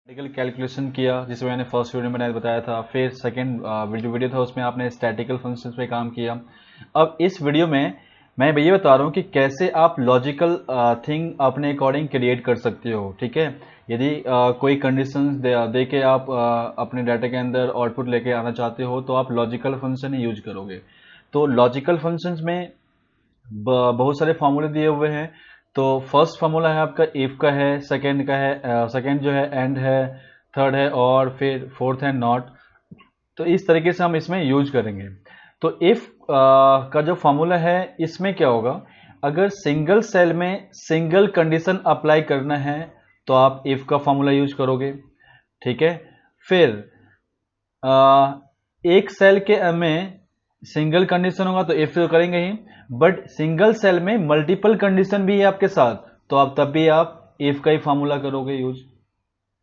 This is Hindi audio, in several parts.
स्टैटिकल कैलकुलेशन किया जिसमें मैंने फर्स्ट वीडियो में बताया था। फिर सेकंड वीडियो था उसमें आपने स्टैटिकल फंक्शंस पे काम किया। अब इस वीडियो में मैं ये बता रहा हूँ कि कैसे आप लॉजिकल थिंग अपने अकॉर्डिंग क्रिएट कर सकते हो। ठीक है, यदि कोई कंडीशंस दे के आप अपने डाटा के अंदर आउटपुट लेके आना चाहते हो तो आप लॉजिकल फंक्शन ही यूज करोगे। तो लॉजिकल फंक्शंस में बहुत सारे फॉर्मूले दिए हुए हैं। तो फर्स्ट फार्मूला है आपका इफ का है, सेकंड का है, सेकंड जो है एंड है, थर्ड है और फिर फोर्थ है नॉट। तो इस तरीके से हम इसमें यूज करेंगे। तो इफ का जो फॉर्मूला है इसमें क्या होगा, अगर सिंगल सेल में सिंगल कंडीशन अप्लाई करना है तो आप इफ का फॉर्मूला यूज करोगे। ठीक है, फिर एक सेल के में सिंगल कंडीशन होगा तो इफ तो करेंगे ही, बट सिंगल सेल में मल्टीपल कंडीशन भी है आपके साथ तो आप तब भी आप इफ का ही फॉर्मूला करोगे यूज।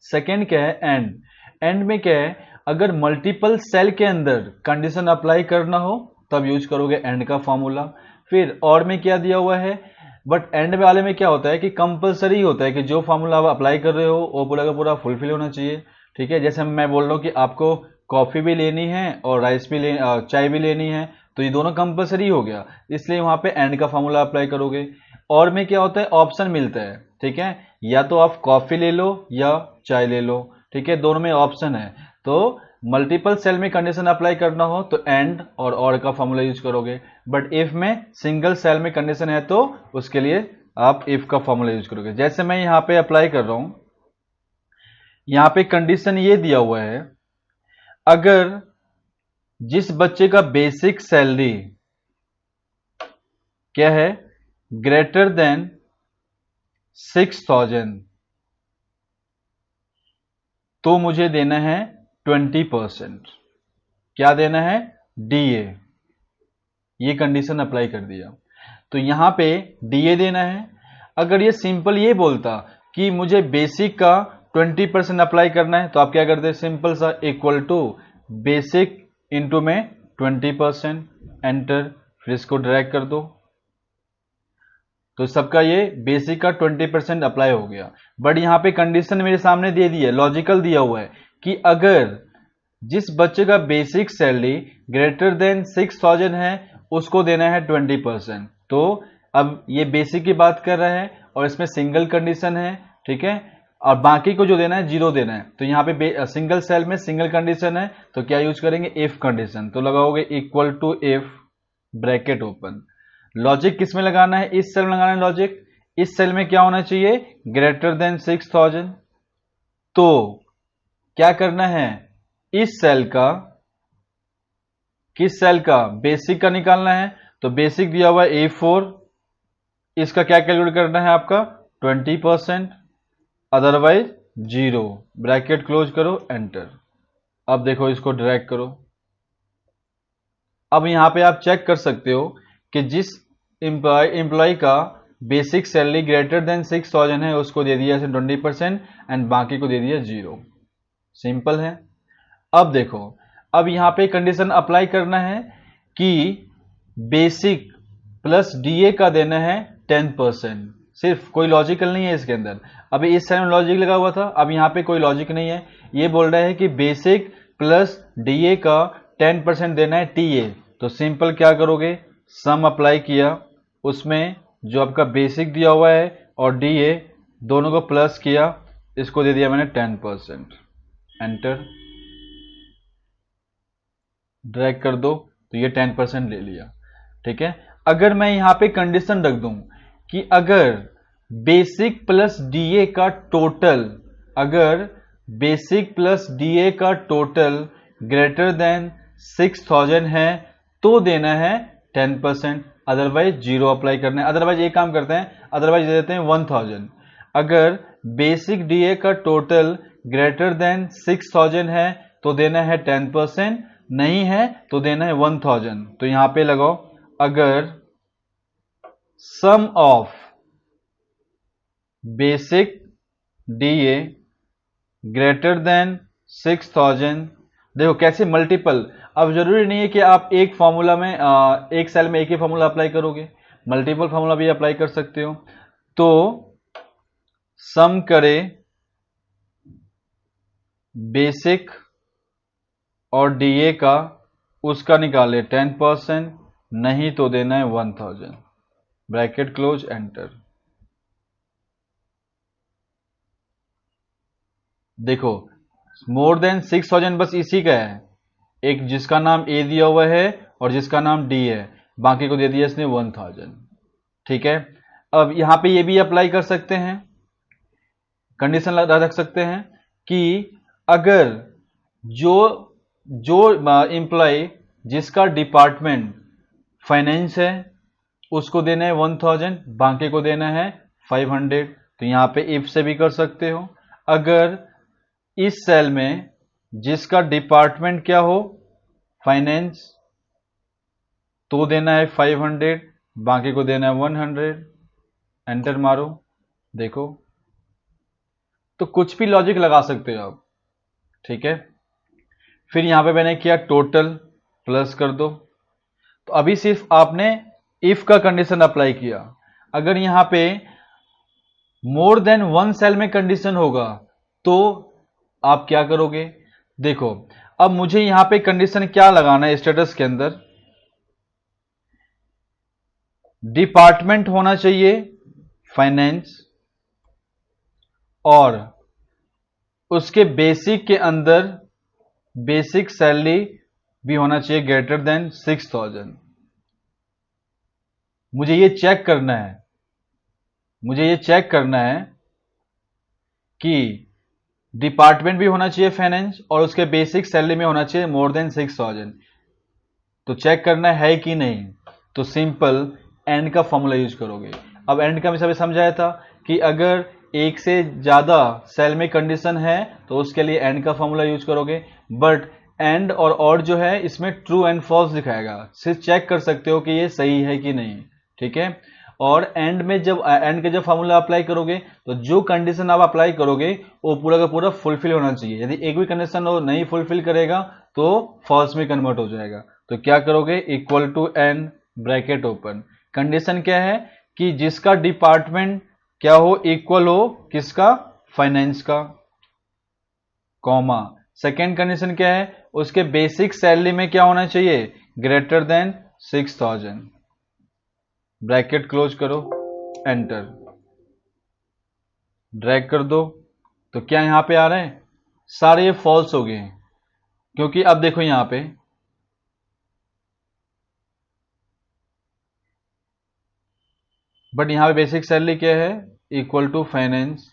सेकेंड क्या है एंड। एंड में क्या है, अगर मल्टीपल सेल के अंदर कंडीशन अप्लाई करना हो तब यूज करोगे एंड का फॉर्मूला। फिर और में क्या दिया हुआ है, बट एंड वाले में क्या होता है कि कंपलसरी होता है कि जो फॉर्मूला आप अप्लाई कर रहे हो वो पूरा का पूरा फुलफिल होना चाहिए। ठीक है, जैसे मैं बोल रहा हूँ कि आपको कॉफी भी लेनी है और राइस भी चाय भी लेनी है तो ये दोनों कंपलसरी हो गया, इसलिए वहां पे एंड का फॉर्मूला अप्लाई करोगे। और में क्या होता है, ऑप्शन मिलता है। ठीक है, या तो आप कॉफी ले लो या चाय ले लो। ठीक है, दोनों में ऑप्शन है। तो मल्टीपल सेल में कंडीशन अप्लाई करना हो तो एंड और का फॉर्मूला यूज करोगे, बट इफ में सिंगल सेल में कंडीशन है तो उसके लिए आप इफ का फॉर्मूला यूज करोगे। जैसे मैं यहां पे अप्लाई कर रहा हूं, यहां पे कंडीशन ये दिया हुआ है, अगर जिस बच्चे का बेसिक सैलरी क्या है ग्रेटर देन 6,000 तो मुझे देना है 20%। क्या देना है, डीए। ये कंडीशन अप्लाई कर दिया तो यहां पे डीए देना है। अगर ये सिंपल ये बोलता कि मुझे बेसिक का 20% अप्लाई करना है तो आप क्या करते, सिंपल सा इक्वल टू बेसिक इंटू में 20%, एंटर, फिर इसको ड्रैग कर दो तो सबका ये बेसिक का 20% अप्लाई हो गया। बट यहां पे कंडीशन मेरे सामने दे दी है, लॉजिकल दिया हुआ है कि अगर जिस बच्चे का बेसिक सैलरी ग्रेटर देन 6,000 है उसको देना है 20%। तो अब ये बेसिक की बात कर रहा है और इसमें सिंगल कंडीशन है। ठीक है, और बाकी को जो देना है जीरो देना है। तो यहां पे सिंगल सेल में सिंगल कंडीशन है तो क्या यूज करेंगे, इफ कंडीशन। तो लगाओगे equal to if, bracket open. Logic किस में लगाना है, इस सेल में लगाना है लॉजिक। इस सेल में क्या होना चाहिए, ग्रेटर देन 6,000। तो क्या करना है, इस सेल का, किस सेल का, बेसिक का निकालना है। तो बेसिक दिया हुआ है A4, इसका क्या कैलकुलेट करना है आपका 20%, अदरवाइज जीरो। ब्रैकेट क्लोज करो, एंटर। अब देखो इसको ड्रैग करो। अब यहां पे आप चेक कर सकते हो कि जिस एम्प्लॉय का बेसिक सैलरी ग्रेटर देन 6,000 है उसको दे दिया 20% एंड बाकी को दे दिया जीरो। सिंपल है। अब देखो, अब यहां पे कंडीशन अप्लाई करना है कि बेसिक प्लस डीए का देना है 10%। सिर्फ, कोई लॉजिकल नहीं है इसके अंदर। अभी इस साइड में लॉजिक लगा हुआ था, अब यहां पे कोई लॉजिक नहीं है। ये बोल रहा है कि बेसिक प्लस डीए का 10% देना है टीए। तो सिंपल क्या करोगे, सम अप्लाई किया, उसमें जो आपका बेसिक दिया हुआ है और डीए दोनों को प्लस किया, इसको दे दिया मैंने 10%, एंटर, ड्रैग कर दो तो ये 10% ले लिया। ठीक है, अगर मैं यहां पे कंडीशन रख दूं कि अगर बेसिक प्लस डीए का टोटल, अगर बेसिक प्लस डीए का टोटल ग्रेटर देन 6,000 है तो देना है 10%, अदरवाइज जीरो अप्लाई करना है। अदरवाइज एक काम करते हैं, अदरवाइज दे देते हैं 1,000। अगर बेसिक डीए का टोटल ग्रेटर देन 6,000 है तो देना है 10%, नहीं है तो देना है 1,000। तो यहां पे लगाओ, अगर sum of basic DA greater than 6,000, देखो कैसे मल्टीपल। अब जरूरी नहीं है कि आप एक फॉर्मूला में एक सेल में एक ही फॉर्मूला अप्लाई करोगे, मल्टीपल फॉर्मूला भी अप्लाई कर सकते हो। तो सम करे बेसिक और डीए का उसका निकाले 10%, नहीं तो देना है 1000, ब्रैकेट क्लोज, एंटर। देखो मोर देन 6000 बस इसी का है, एक जिसका नाम ए दिया हुआ है और जिसका नाम डी है, बाकी को दे दिया इसने 1000। ठीक है, अब यहां पे ये भी अप्लाई कर सकते हैं, कंडीशन रख सकते हैं कि अगर जो जो एम्प्लॉय जिसका डिपार्टमेंट फाइनेंस है उसको देना है 1000, बाकी को देना है 500। तो यहां पे इफ से भी कर सकते हो, अगर इस सेल में जिसका डिपार्टमेंट क्या हो, फाइनेंस, तो देना है 500, बाकी को देना है 100, एंटर मारो। देखो तो कुछ भी लॉजिक लगा सकते हो आप। ठीक है, फिर यहां पे मैंने किया टोटल प्लस कर दो। तो अभी सिर्फ आपने इफ का कंडीशन अप्लाई किया, अगर यहां पे मोर देन 1 सेल में कंडीशन होगा तो आप क्या करोगे। देखो अब मुझे यहां पे कंडीशन क्या लगाना है, स्टेटस के अंदर डिपार्टमेंट होना चाहिए फाइनेंस, और उसके बेसिक के अंदर बेसिक सैलरी भी होना चाहिए ग्रेटर देन 6000। मुझे ये चेक करना है, मुझे ये चेक करना है कि डिपार्टमेंट भी होना चाहिए फाइनेंस और उसके बेसिक सैलरी में होना चाहिए मोर देन 6000। तो चेक करना है कि नहीं, तो सिंपल एंड का फॉर्मूला यूज करोगे। अब एंड का मैं समझाया था कि अगर एक से ज्यादा सेल में कंडीशन है तो उसके लिए एंड का फॉर्मूला यूज करोगे, बट एंड और जो है इसमें ट्रू एंड फॉल्स दिखाएगा, सिर्फ चेक कर सकते हो कि ये सही है कि नहीं। ठीक है, और एंड में जब एंड का जब फॉर्मूला अप्लाई करोगे तो जो कंडीशन आप अप्लाई करोगे वो पूरा का पूरा फुलफिल होना चाहिए। यदि एक भी कंडीशन वो नहीं फुलफिल करेगा तो फॉल्स में कन्वर्ट हो जाएगा। तो क्या करोगे, equal to and, bracket open. Condition क्या है कि जिसका डिपार्टमेंट क्या हो, इक्वल हो किसका, फाइनेंस का, कॉमा। सेकेंड कंडीशन क्या है, उसके बेसिक सैलरी में क्या होना चाहिए, ग्रेटर देन 6000, ब्रैकेट क्लोज करो, एंटर, ड्रैग कर दो। तो क्या यहां पे आ रहे हैं, सारे ये फॉल्स हो गए हैं, क्योंकि अब देखो यहां पे बट यहां पे बेसिक सैलरी क्या है, इक्वल टू फाइनेंस,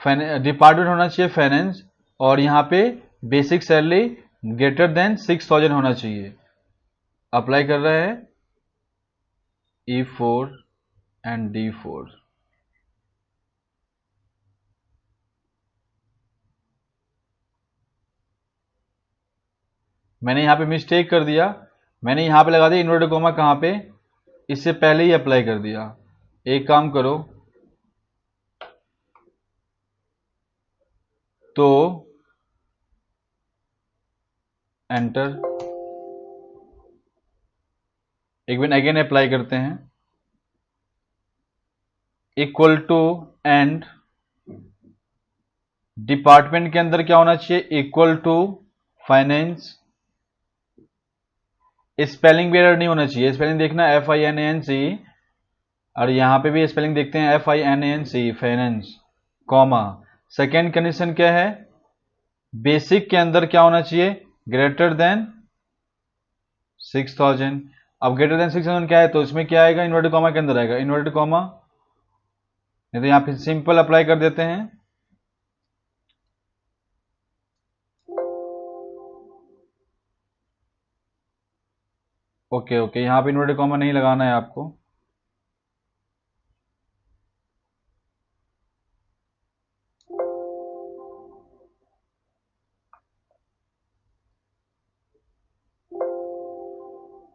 डिपार्टमेंट होना चाहिए फाइनेंस, और यहां पे बेसिक सैलरी ग्रेटर देन 6000 होना चाहिए। अप्लाई कर रहा है E4 एंड D4। मैंने यहां पे मिस्टेक कर दिया, मैंने यहां पे लगा दिया इन्वर्टेड कोमा, कहां पे, इससे पहले ही अप्लाई कर दिया। एक काम करो, तो एंटर, एक बार अगेन अप्लाई करते हैं, इक्वल टू एंड, डिपार्टमेंट के अंदर क्या होना चाहिए, इक्वल टू फाइनेंस। स्पेलिंग भी एरर नहीं होना चाहिए, स्पेलिंग देखना FINANC, और यहां पे भी स्पेलिंग देखते हैं FINANC, finance, comma. Second condition क्या है, बेसिक के अंदर क्या होना चाहिए, ग्रेटर देन 6000। अब ग्रेटर देन 6000 क्या है, तो इसमें क्या आएगा, इन्वर्टेड कॉमा के अंदर आएगा, इन्वर्टेड कॉमा, नहीं तो यहां पे सिंपल अप्लाई कर देते हैं। ओके ओके, यहां पे इन्वर्टेड कॉमा नहीं लगाना है आपको।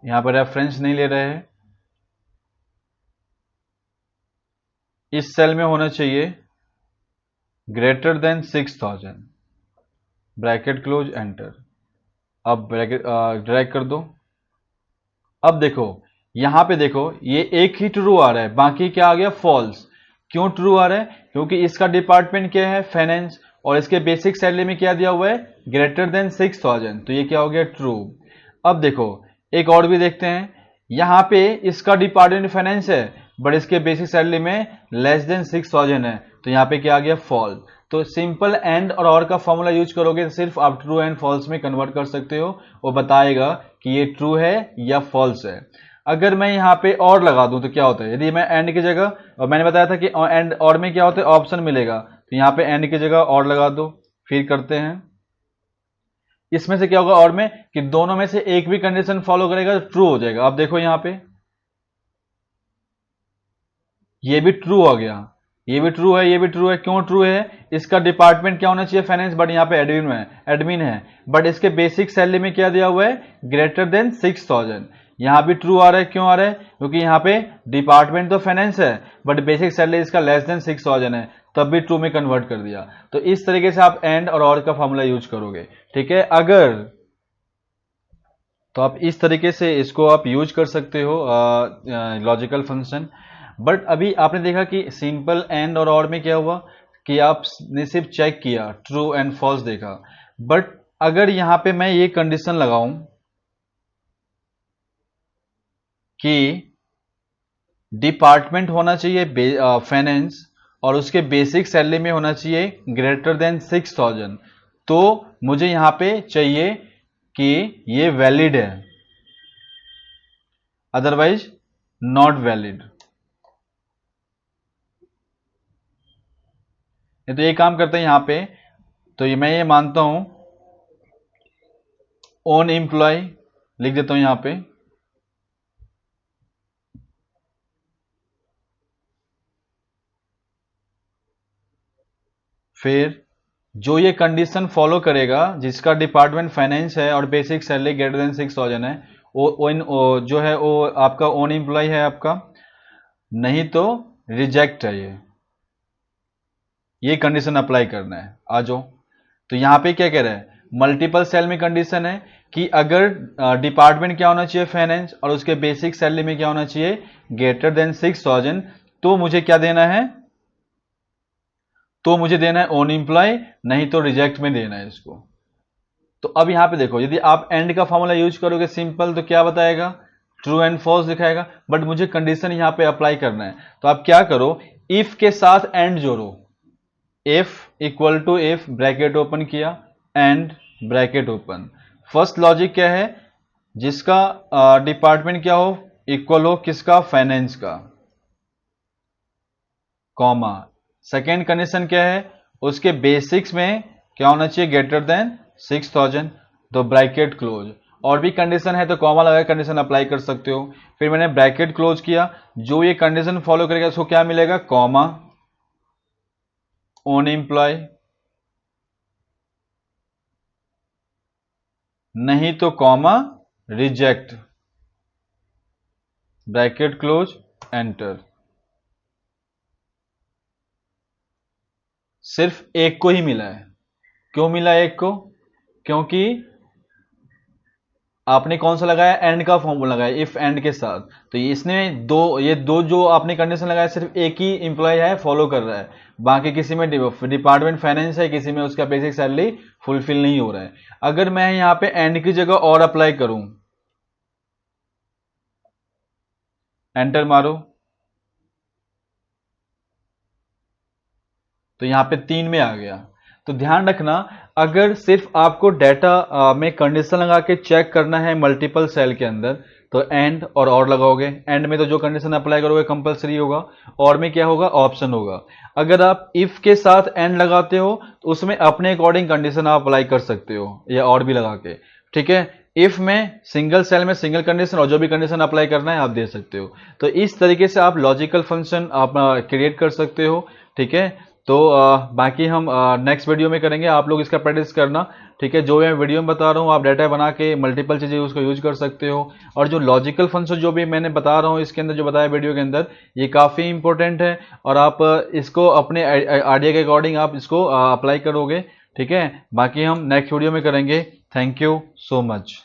यहां पर रेफरेंस नहीं ले रहे हैं, इस सेल में होना चाहिए greater than 6000, bracket close, enter. अब ब्रैकेट ड्रैग कर दो। अब देखो यहां पे देखो ये एक ही ट्रू आ रहा है, बाकी क्या आ गया, फॉल्स। क्यों ट्रू आ रहा है, क्योंकि इसका डिपार्टमेंट क्या है, फाइनेंस, और इसके बेसिक सैलरी में क्या दिया हुआ है, ग्रेटर देन 6,000, तो ये क्या हो गया, ट्रू। अब देखो एक और भी देखते हैं, यहां पे इसका डिपार्टमेंट फाइनेंस है बट इसके बेसिक सैलरी में लेस देन 6,000 है, तो यहां पे क्या आ गया, फॉल्स। तो सिंपल एंड और का फॉर्मूला यूज करोगे तो सिर्फ आप ट्रू एंड फॉल्स में कन्वर्ट कर सकते हो, वो बताएगा कि ये ट्रू है या फॉल्स है। अगर मैं यहाँ पे और लगा दूं तो क्या होता है, यदि मैं एंड की जगह, और मैंने बताया था कि एंड और में क्या होता है, ऑप्शन मिलेगा, तो यहाँ पे एंड की जगह और लगा दो। फिर करते हैं, इसमें से क्या होगा और में, कि दोनों में से एक भी कंडीशन फॉलो करेगा तो ट्रू हो जाएगा। अब देखो यहाँ पे ये भी ट्रू हो गया, ये भी ट्रू है, ये भी ट्रू है। क्यों ट्रू है, इसका डिपार्टमेंट क्या होना चाहिए, फाइनेंस, बट यहाँ पे एडमिन है, बट इसके बेसिक सैलरी में क्या दिया हुआ है, ग्रेटर देन 6,000। यहां भी ट्रू आ रहा है, क्यों आ रहा है, क्योंकि यहाँ पे डिपार्टमेंट तो फाइनेंस है बट बेसिक सैलरी इसका लेस देन 6,000 है, तब भी ट्रू में कन्वर्ट कर दिया। तो इस तरीके से आप एंड और का फॉर्मूला यूज करोगे, ठीक है। अगर तो आप इस तरीके से इसको आप यूज कर सकते हो लॉजिकल फंक्शन। बट अभी आपने देखा कि सिंपल एंड और में क्या हुआ कि आपने सिर्फ चेक किया, ट्रू एंड फॉल्स देखा। बट अगर यहां पे मैं ये कंडीशन लगाऊं कि डिपार्टमेंट होना चाहिए फाइनेंस और उसके बेसिक सैलरी में होना चाहिए ग्रेटर देन 6,000, तो मुझे यहां पे चाहिए कि ये वैलिड है, अदरवाइज नॉट वैलिड। तो ये काम करते हैं यहां पे, तो मैं ये मानता हूं ओन एम्प्लॉय, लिख देता हूं यहां पे, फिर जो ये कंडीशन फॉलो करेगा जिसका डिपार्टमेंट फाइनेंस है और बेसिक सैलरी ग्रेटर देन 6,000 है, वो जो है वो आपका ओन एम्प्लॉय है आपका, नहीं तो रिजेक्ट है। ये कंडीशन अप्लाई करना है। आ जाओ, तो यहां पे क्या कह रहा है, मल्टीपल सेल में कंडीशन है कि अगर डिपार्टमेंट क्या होना चाहिए, फाइनेंस, और उसके बेसिक सैलरी में क्या होना चाहिए, ग्रेटर देन 6,000, तो मुझे क्या देना है, तो मुझे देना है ओन एम्प्लॉय, नहीं तो रिजेक्ट में देना है इसको। तो अब यहां पे देखो, यदि आप एंड का फॉर्मूला यूज करोगे सिंपल, तो क्या बताएगा, ट्रू एंड फॉल्स दिखाएगा, बट मुझे कंडीशन यहां पे अप्लाई करना है। तो आप क्या करो, इफ के साथ एंड जोड़ो, if equal to if, bracket open किया, and bracket open. First logic क्या है, जिसका डिपार्टमेंट क्या हो, इक्वल हो किसका, फाइनेंस का, कॉमा। सेकेंड कंडीशन क्या है, उसके बेसिक्स में क्या होना चाहिए, ग्रेटर देन 6,000, तो ब्रैकेट क्लोज। और भी कंडीशन है तो कॉमा लगा कंडीशन अप्लाई कर सकते हो। फिर मैंने ब्रैकेट क्लोज किया, जो ये कंडीशन फॉलो करेगा उसको क्या मिलेगा, कॉमा, ओन एम्प्लॉय, नहीं तो comma, reject, bracket close, enter. सिर्फ एक को ही मिला है, क्यों मिला एक को, क्योंकि आपने कौन सा लगाया, एंड का फॉर्मूला लगाया इफ एंड के साथ, तो इसने ये दो जो आपने कंडीशन लगाया सिर्फ एक ही इंप्लॉय है फॉलो कर रहा है, बाकी किसी में डिपार्टमेंट फाइनेंस है, किसी में उसका बेसिक सैलरी फुलफिल नहीं हो रहा है। अगर मैं यहां पे एंड की जगह और अप्लाई करूं, एंटर मारो, तो यहां पे 3 में आ गया। तो ध्यान रखना, अगर सिर्फ आपको डेटा में कंडीशन लगा के चेक करना है मल्टीपल सेल के अंदर, तो एंड और लगाओगे। एंड में तो जो कंडीशन अप्लाई करोगे कंपलसरी होगा, और में क्या होगा, ऑप्शन होगा। अगर आप इफ के साथ एंड लगाते हो तो उसमें अपने अकॉर्डिंग कंडीशन आप अप्लाई कर सकते हो, या और भी लगा के, ठीक है। इफ में सिंगल सेल में सिंगल कंडीशन, और जो भी कंडीशन अप्लाई करना है आप दे सकते हो। तो इस तरीके से आप लॉजिकल फंक्शन आप क्रिएट कर सकते हो, ठीक है। तो बाकी हम नेक्स्ट वीडियो में करेंगे, आप लोग इसका प्रैक्टिस करना, ठीक है। जो मैं वीडियो में बता रहा हूँ आप डाटा बना के मल्टीपल चीजें उसको यूज कर सकते हो। और जो लॉजिकल फंक्शन जो भी मैंने बता रहा हूँ इसके अंदर, जो बताया वीडियो के अंदर, ये काफी इंपॉर्टेंट है, और आप इसको अपने आइडिया के अकॉर्डिंग आप इसको अप्लाई करोगे, ठीक है। बाकी हम नेक्स्ट वीडियो में करेंगे। Thank you so much.